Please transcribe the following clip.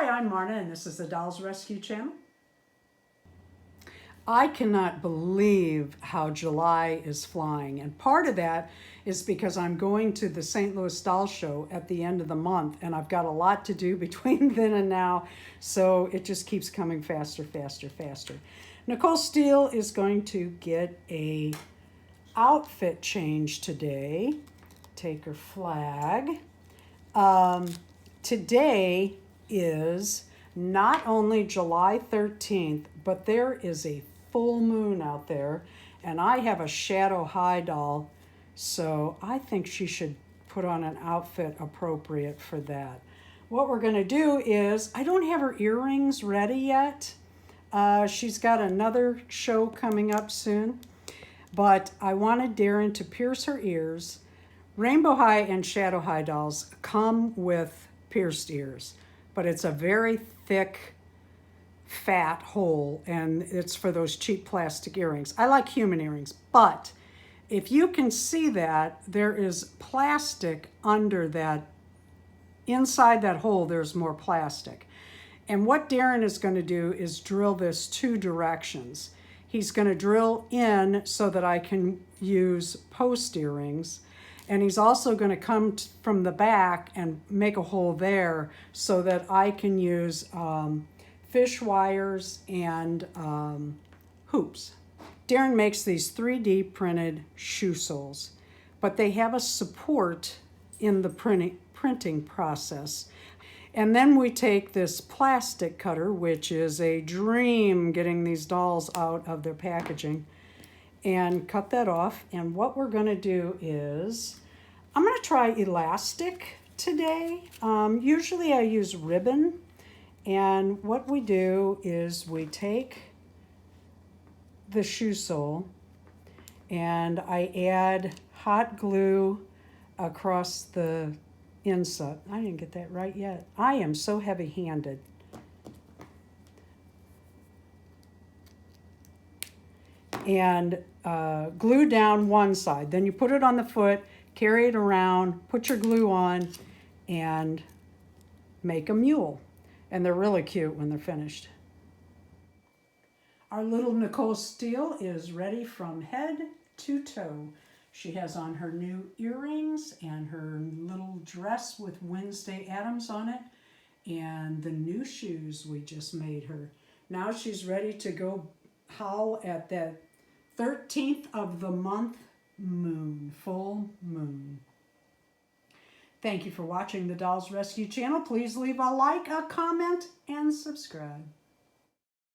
Hi, I'm Marna, and this is the Dolls Rescue Channel. I cannot believe how July is flying, and part of that is because I'm going to the St. Louis Doll Show at the end of the month, and I've got a lot to do between then and now, so it just keeps coming faster, faster, faster. Nicole Steele is going to get a outfit change today. Take her flag. Today is not only July 13th, but there is a full moon out there, and I have a shadow high doll, so I think she should put on an outfit appropriate for that. What we're going to do is, I don't have her earrings ready yet. She's got another show coming up soon, but I wanted Darren to pierce her ears. Rainbow High and Shadow High dolls come with pierced ears, but it's a very thick, fat hole, and it's for those cheap plastic earrings. I like human earrings, but if you can see that, there is plastic under that. Inside that hole, there's more plastic. And what Darren is going to do is drill this 2 directions. He's going to drill in so that I can use post earrings. And he's also going to come from the back and make a hole there so that I can use fish wires and hoops. Darren makes these 3D printed shoe soles, but they have a support in the printing process. And then we take this plastic cutter, which is a dream getting these dolls out of their packaging, and cut that off. And what we're going to do is, I'm going to try elastic today. Usually I use ribbon, and what we do is we take the shoe sole and I add hot glue across the inside. I didn't get that right yet. I am so heavy-handed. And glue down one side. Then you put it on the foot, carry it around, put your glue on, and make a mule. And they're really cute when they're finished. Our little Nicole Steele is ready from head to toe. She has on her new earrings and her little dress with Wednesday Addams on it, and the new shoes we just made her. Now she's ready to go howl at that 13th of the month moon, full moon. Thank you for watching the Dolls Rescue Channel. Please leave a like, a comment, and subscribe.